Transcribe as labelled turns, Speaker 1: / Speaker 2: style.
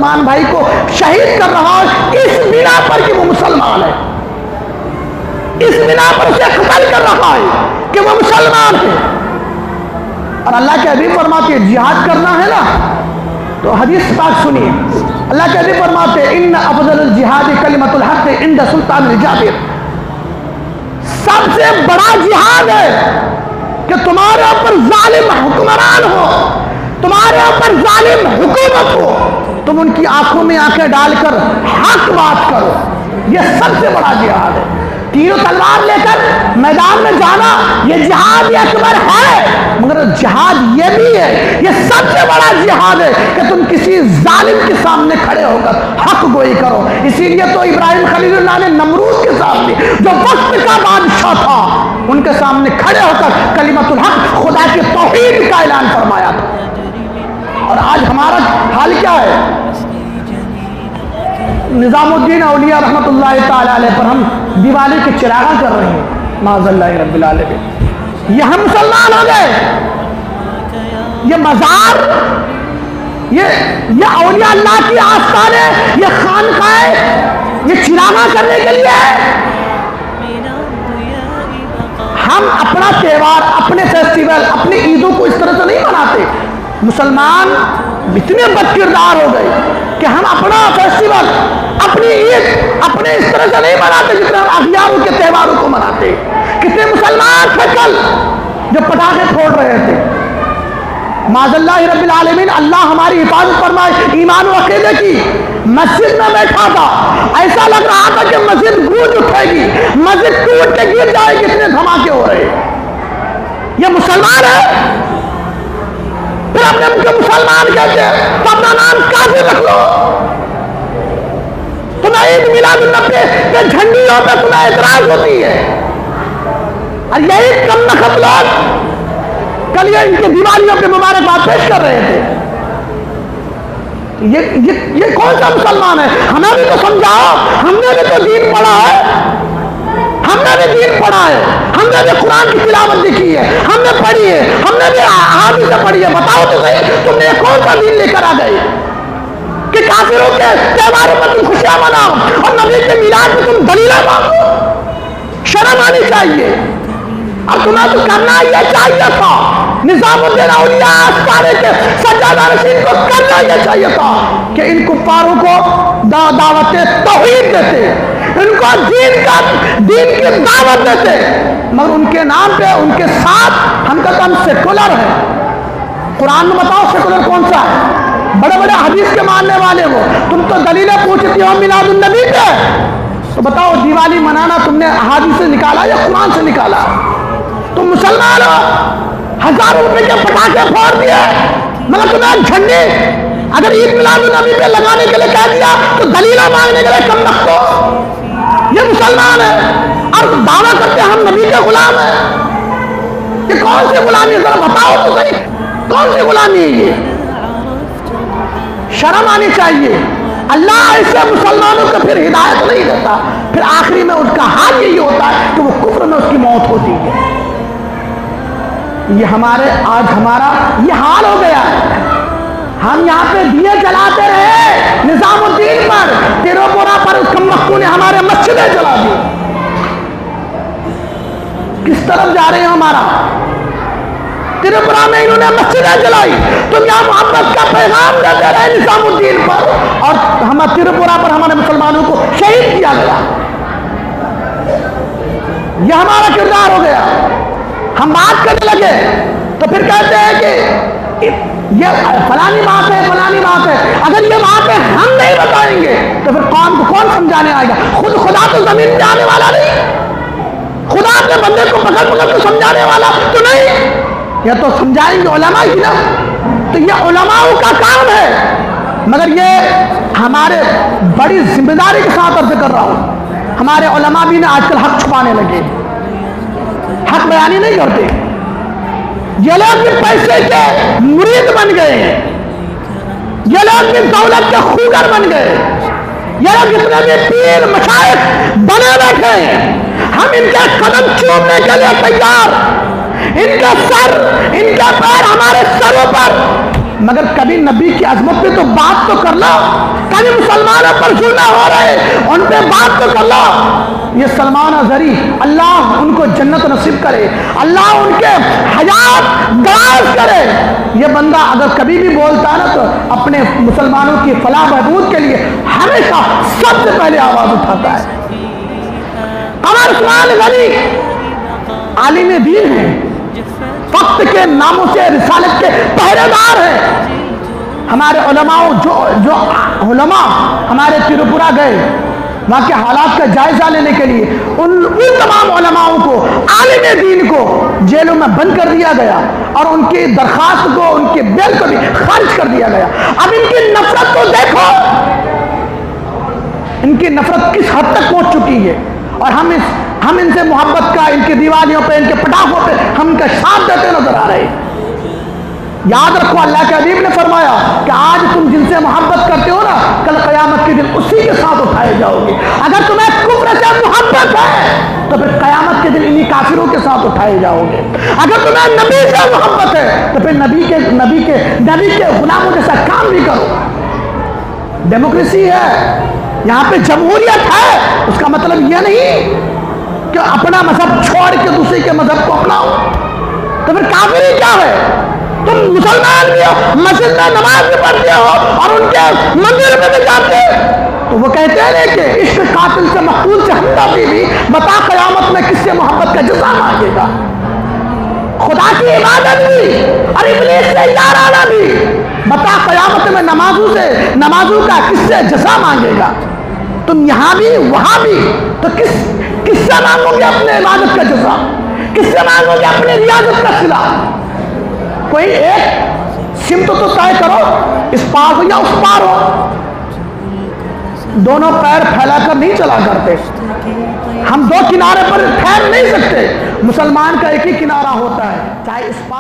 Speaker 1: مسلمان بھائی کو شہید کر رہا ہے اس بنا پر کہ وہ مسلمان ہے، اس بنا پر اسے قتل کر رہا ہے کہ وہ مسلمان ہے۔ اور اللہ کے حبیب فرماتے ہیں جہاد کرنا ہے نا تو حدیث پاک سنیے، اللہ کے حبیب فرماتے ہیں ان افضل الجہاد کلمۃ الحق عند سلطان الجابر، سب سے بڑا جہاد ہے کہ تمہارے اوپر ظالم حکمران ہو، تمہارے اوپر ظالم حکومت ہو، تم ان کی آنکھوں میں آنکھیں ڈال کر حق بات کرو، یہ سب سے بڑا جہاد ہے۔ تیر و تلوار لے کر میدان میں جانا یہ جہاد اکبر ہے، مگر جہاد یہ بھی ہے، یہ سب سے بڑا جہاد ہے کہ تم کسی ظالم کے سامنے کھڑے ہو کر حق گوئی کرو۔ اسی لیے تو ابراہیم خلیل اللہ نے نمرود کے سامنے جو وقت کا بادشاہ تھا ان کے سامنے کھڑے ہو کر کلمۃ الحق خدا کی توحید کا اعلان فرمایا تھا۔ اور آج ہمارا حال کیا ہے؟ نظام الدین اولیاء رحمۃ اللہ تعالی علیہ پر ہم دیوالی کے چراغاں کر رہے ہیں، معاذ اللہ رب العالمین۔ یہ ہم مسلمان ہو گئے، یہ مزار، یہ اولیاء اللہ کی آستانے، یہ خانقاہیں، یہ چراغاں کرنے کے لیے ہے۔ ہم اپنا تہوار، اپنے فیسٹیول، اپنی عیدوں کو اس طرح سے نہیں مناتے۔ مسلمان اتنے بد کردار ہو گئے کہ ہم اپنا فیسٹیول، اپنی عید اپنے اس طرح سے نہیں مناتے جتنے ہم اغیاروں کے تہواروں کو مناتے۔ کتنے مسلمان تھے کل جو پٹاخے پھوڑ رہے تھے، معاذ اللہ رب العالمین، اللہ ہماری حفاظت فرمائے۔ ایمان و عقیدے کی مسجد میں بیٹھا تھا، ایسا لگ رہا تھا کہ مسجد گونج اٹھے گی، مسجد ٹوٹ کے گر جائے گی، اتنے دھماکے ہو رہے۔ یہ مسلمان ہے؟ پھر اپنے کو مسلمان کہتے ہیں تو اپنا نام کافر رکھ لو۔ تمہیں عید میلاد النبی کے جھنڈیوں پہ تمہیں اعتراض ہوتی ہے، اور یہی کم نخت لوگ کل یہ ان کی دیوالیوں کے مبارکباد پیش کر رہے تھے۔ یہ کون سا مسلمان ہے؟ ہمیں بھی تو سمجھاؤ، ہم نے بھی تو دین پڑھا ہے، ہم نے بھی دین پڑھا ہے، ہم نے بھی قرآن کی تلاوت کی ہے، ہم نے پڑھی ہے، ہم نے بھی احادیث پڑھی ہے۔ بتاؤ تو صحیح، تم نے کون سا دین لے کر آ گئے کہ کافروں کے تہواروں میں تم خوشیاں مناؤ اور نبی کے میلاد میں تم دلیلیں مانگو؟ شرم آنی چاہیے۔ اور تمہیں تو کرنا یہ چاہیے تھا، نظام الدین اولیاء آستانے کے سجادہ نشین کو کرنا یہ چاہیے تھا کہ ان کفاروں کو دعوت توحید دیتے، ان کو دین کی دعوت دیتے، مگر ان کے نام پہ ان کے ساتھ ہم کہتے ہم سیکولر ہیں۔ قرآن میں بتاؤ سیکولر کون سا ہے؟ بڑے بڑے حدیث کے ماننے والے ہو، تم تو دلیلیں پوچھتی ہو میلاد النبی پہ، تو بتاؤ دیوالی منانا تم نے احادیث سے نکالا یا قرآن سے نکالا؟ تم مسلمان ہو، ہزاروں روپے کے پٹاخے پھوڑ دیے، مگر تمہیں جھنڈے اگر عید میلاد النبی پہ لگانے کے لیے کہہ دیا تو دلیلیں مانگنے کے لیے کم رکھو۔ یہ مسلمان ہے اور دعویٰ کرتے ہم نبی کے غلام ہیں۔ یہ کون سی غلامی ہے؟ ذرا بتاؤ تو صحیح، کون سی غلامی ہے یہ؟ شرم آنی چاہیے۔ اللہ ایسے مسلمانوں کو پھر ہدایت نہیں دیتا، پھر آخری میں اس کا حال یہی ہوتا ہے کہ وہ کفر میں اس کی موت ہوتی ہے۔ یہ آج ہمارا یہ حال ہو گیا ہے۔ ہم یہاں پہ دیے جلاتے رہے نظام الدین پر، تیروپورا پر اس کمبختوں نے ہمارے مسجدیں جلا دی۔ کس طرف جا رہے ہیں ہمارا؟ تریپورا میں انہوں نے مسجدیں جلائی، تم یہاں محبت کا پیغام دیتے رہے نظام الدین پر، اور ہم تریپورا پر ہمارے مسلمانوں کو شہید کیا گیا۔ یہ ہمارا کردار ہو گیا۔ ہم بات کرنے لگے تو پھر کہتے ہیں کہ یہ فلانی بات ہے، فلانی بات ہے۔ اگر یہ بات ہے ہم نہیں بتائیں گے تو پھر قوم کو کون سمجھانے آئے گا؟ خدا تو زمین پہ آنے والا نہیں، خدا اپنے بندے کو پکڑ کے سمجھانے والا تو نہیں، یہ تو سمجھائیں گے علماء ہی نا۔ تو یہ علماء کا کام ہے، مگر یہ ہمارے بڑی ذمہ داری کے ساتھ عرض کر رہا ہوں، ہمارے علماء بھی نا آج کل حق چھپانے لگے، حق بیانی نہیں کرتے۔ یہ لوگ بھی پیسے کے مرید بن گئے ہیں، یہ لوگ بھی دولت کے خوگر بن گئے، یہ لوگ جتنے بھی پیر مشائخ بنے بیٹھے ہیں، ہم ان کے قدم چومنے کے لیے تیار، ان کا سر، ان کا پیر ہمارے سروں پر مگر کبھی نبی کی عظمت پہ تو بات تو کر لو، کبھی مسلمانوں پر ظلم ہو رہے ان پہ بات تو کر لو۔ یہ سلمان اظہری، اللہ ان کو جنت نصیب کرے، اللہ ان کے حیات دراز کرے۔ یہ بندہ اگر کبھی بھی بولتا ہے نا تو اپنے مسلمانوں کی فلاح بہبود کے لیے ہمیشہ سب سے پہلے آواز اٹھاتا ہے۔ قمر عثمان غنی عالم دین ہیں، وقت کے ناموں سے رسالت کے پہرے دار ہیں۔ ہمارے علماء جو علماء ہمارے تریپورہ گئے وہاں کے حالات کا جائزہ لینے کے لیے، ان تمام علماء کو، عالم دین کو جیلوں میں بند کر دیا گیا اور ان کی درخواست کو، ان کے بیل کو بھی خارج کر دیا گیا۔ اب ان کی نفرت کو دیکھو، ان کی نفرت کس حد تک پہنچ چکی ہے، اور ہم ان سے محبت کا، ان کی دیوالیوں پہ، ان کے پٹاخوں پہ ہم ان کا ساتھ دیتے نظر آ رہے ہیں۔ یاد رکھو اللہ کے حبیب نے فرمایا کہ آج تم جن سے محبت کرتے ہو نا، کل قیامت کے دن اسی کے ساتھ اٹھائے جاؤ گے۔ اگر تمہیں کفر سے محبت ہے تو پھر قیامت کے دن انہی کافروں کے ساتھ اٹھائے جاؤ گے۔ اگر تمہیں نبی سے محبت ہے تو پھر نبی کے غلاموں جیسا کام بھی کرو۔ ڈیموکریسی ہے، یہاں پہ جمہوریت ہے، اس کا مطلب یہ نہیں کہ اپنا مذہب چھوڑ کے دوسرے کے مذہب کو اپناؤ۔ تو پھر کافری کیا ہے؟ تم مسلمان بھی ہو، مسجد میں نماز بھی پڑھتے ہو اور ان کے مندر میں بھی جاتے، تو وہ کہتے ہیں کہ عشق قاتل سے مقتول سے ہمدردی بھی، بتا قیامت میں کس سے محبت کا جزا مانگے گا؟ خدا کی عبادت بھی اور ابلیس سے یارانہ بھی، بتا قیامت میں نمازوں کا کس سے جزا مانگے گا؟ تم یہاں بھی وہاں بھی، تو کس سے مانگو گے اپنے عبادت کا جزا؟ کس سے مانگو گے اپنے ریاضت کا صلہ؟ کوئی ایک سمت تو طے کرو، اس پار ہو یا اس پار ہو۔ دونوں پیر پھیلا کر نہیں چلا کرتے، ہم دو کنارے پر ٹھہر نہیں سکتے۔ مسلمان کا ایک ہی کنارہ ہوتا ہے، چاہے اس پار